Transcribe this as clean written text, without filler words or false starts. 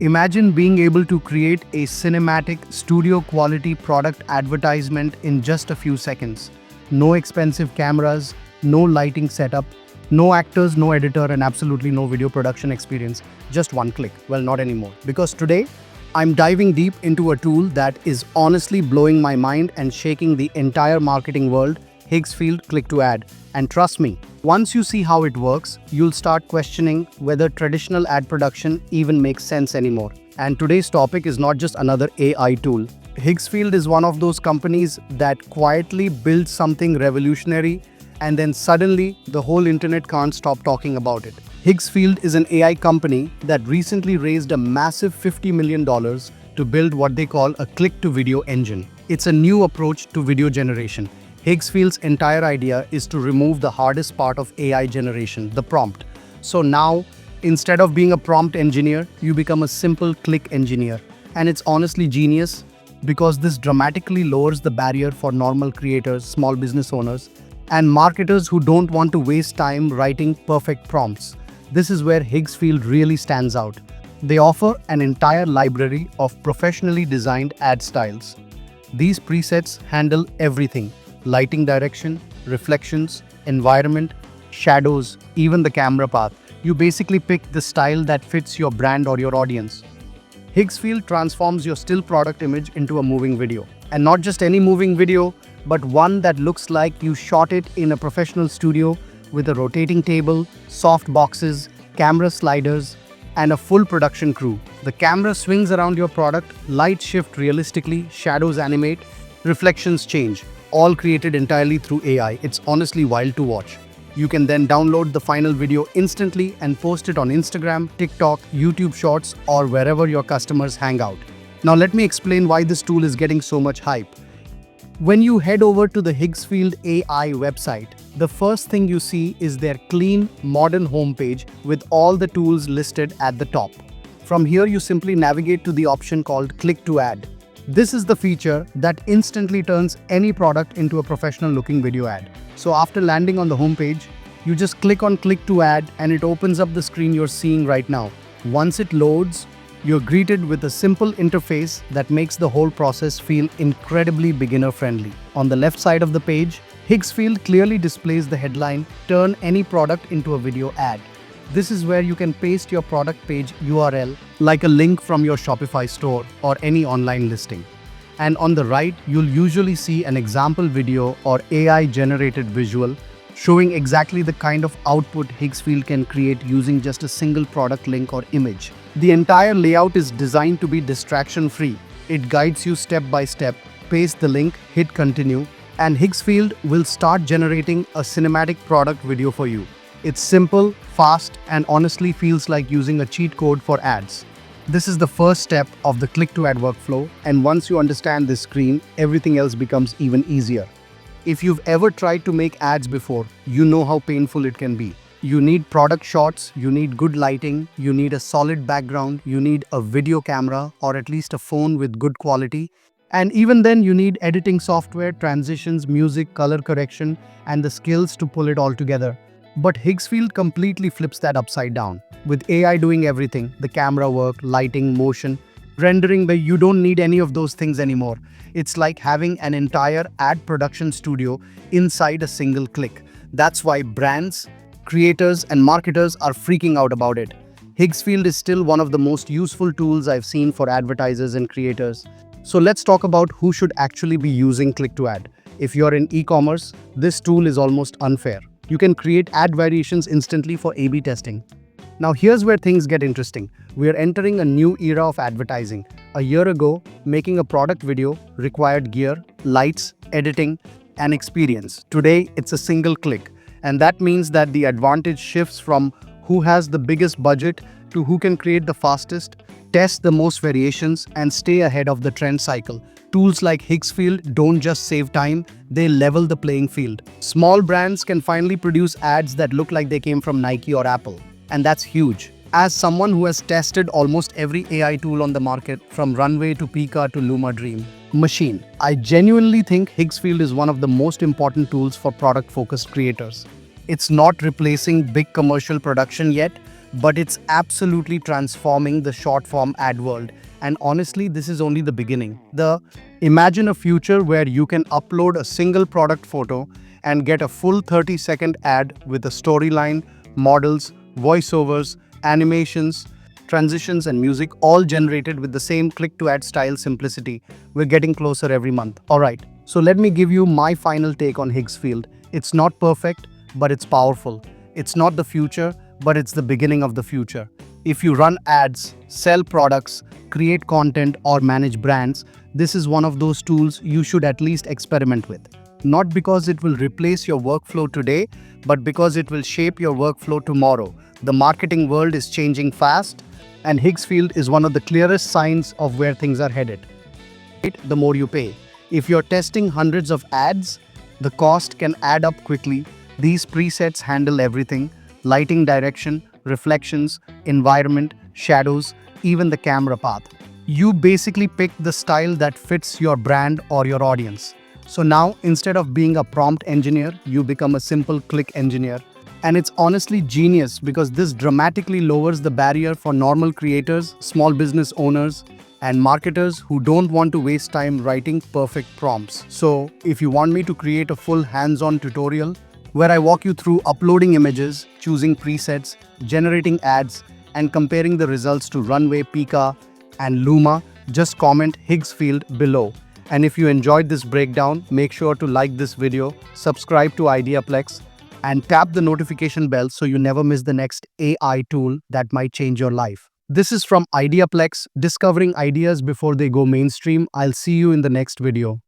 Imagine being able to create a cinematic, studio-quality product advertisement in just a few seconds. No expensive cameras, no lighting setup, no actors, no editor, and absolutely no video production experience. Just one click. Well, not anymore. Because today, I'm diving deep into a tool that is honestly blowing my mind and shaking the entire marketing world, Higgsfield Clic-to-Ad. And trust me, once you see how it works, you'll start questioning whether traditional ad production even makes sense anymore. And today's topic is not just another AI tool. Higgsfield is one of those companies that quietly builds something revolutionary and then suddenly the whole internet can't stop talking about it. Higgsfield is an AI company that recently raised a massive $50 million to build what they call a click-to-video engine. It's a new approach to video generation. Higgsfield's entire idea is to remove the hardest part of AI generation, the prompt. So now, instead of being a prompt engineer, you become a simple click engineer. And it's honestly genius because this dramatically lowers the barrier for normal creators, small business owners, and marketers who don't want to waste time writing perfect prompts. This is where Higgsfield really stands out. They offer an entire library of professionally designed ad styles. These presets handle everything: lighting direction, reflections, environment, shadows, even the camera path. You basically pick the style that fits your brand or your audience. Higgsfield transforms your still product image into a moving video. And not just any moving video, but one that looks like you shot it in a professional studio with a rotating table, soft boxes, camera sliders, and a full production crew. The camera swings around your product, lights shift realistically, shadows animate, reflections change, all created entirely through AI. It's honestly wild to watch. You can then download the final video instantly and post it on Instagram, TikTok, YouTube Shorts, or wherever your customers hang out. Now let me explain why this tool is getting so much hype. When you head over to the Higgsfield AI website, the first thing you see is their clean, modern homepage with all the tools listed at the top. From here, you simply navigate to the option called Clic-to-Ad. This is the feature that instantly turns any product into a professional-looking video ad. So after landing on the homepage, you just click on Clic-to-Ad and it opens up the screen you're seeing right now. Once it loads, you're greeted with a simple interface that makes the whole process feel incredibly beginner-friendly. On the left side of the page, Higgsfield clearly displays the headline, "Turn any product into a video ad." This is where you can paste your product page URL, like a link from your Shopify store or any online listing. And on the right, you'll usually see an example video or AI-generated visual showing exactly the kind of output Higgsfield can create using just a single product link or image. The entire layout is designed to be distraction-free. It guides you step by step. Paste the link, hit continue, and Higgsfield will start generating a cinematic product video for you. It's simple, fast, and honestly feels like using a cheat code for ads. This is the first step of the click-to-ad workflow, and once you understand this screen, everything else becomes even easier. If you've ever tried to make ads before, you know how painful it can be. You need product shots, you need good lighting, you need a solid background, you need a video camera or at least a phone with good quality. And even then you need editing software, transitions, music, color correction, and the skills to pull it all together. But Higgsfield completely flips that upside down. With AI doing everything, the camera work, lighting, motion, rendering, where you don't need any of those things anymore. It's like having an entire ad production studio inside a single click. That's why brands, creators, and marketers are freaking out about it. Higgsfield is still one of the most useful tools I've seen for advertisers and creators. So let's talk about who should actually be using Clic-to-Ad. If you're in e-commerce, this tool is almost unfair. You can create ad variations instantly for A/B testing. Now here's where things get interesting. We are entering a new era of advertising. A year ago, making a product video required gear, lights, editing, and experience. Today, it's a single click. And that means that the advantage shifts from who has the biggest budget to who can create the fastest, test the most variations, and stay ahead of the trend cycle. Tools like Higgsfield don't just save time, they level the playing field. Small brands can finally produce ads that look like they came from Nike or Apple. And that's huge. As someone who has tested almost every AI tool on the market, from Runway to Pika to Luma Dream Machine, I genuinely think Higgsfield is one of the most important tools for product-focused creators. It's not replacing big commercial production yet, but it's absolutely transforming the short form ad world. And honestly, this is only the beginning. Imagine a future where you can upload a single product photo and get a full 30-second ad with a storyline, models, voiceovers, animations, transitions, and music, all generated with the same click-to-ad style simplicity. We're getting closer every month. Alright, so let me give you my final take on Higgsfield. It's not perfect, but it's powerful. It's not the future, but it's the beginning of the future. If you run ads, sell products, create content, or manage brands, this is one of those tools you should at least experiment with. Not because it will replace your workflow today, but because it will shape your workflow tomorrow. The marketing world is changing fast, and Higgsfield is one of the clearest signs of where things are headed. The more you pay. If you're testing hundreds of ads, the cost can add up quickly. These presets handle everything: lighting, direction, reflections, environment, shadows, even the camera path. You basically pick the style that fits your brand or your audience. So now, instead of being a prompt engineer, you become a simple click engineer. And it's honestly genius because this dramatically lowers the barrier for normal creators, small business owners, and marketers who don't want to waste time writing perfect prompts. So, if you want me to create a full hands-on tutorial where I walk you through uploading images, choosing presets, generating ads, and comparing the results to Runway, Pika, and Luma, just comment Higgsfield below. And if you enjoyed this breakdown, make sure to like this video, subscribe to IdeaPlex, and tap the notification bell so you never miss the next AI tool that might change your life. This is from IdeaPlex, discovering ideas before they go mainstream. I'll see you in the next video.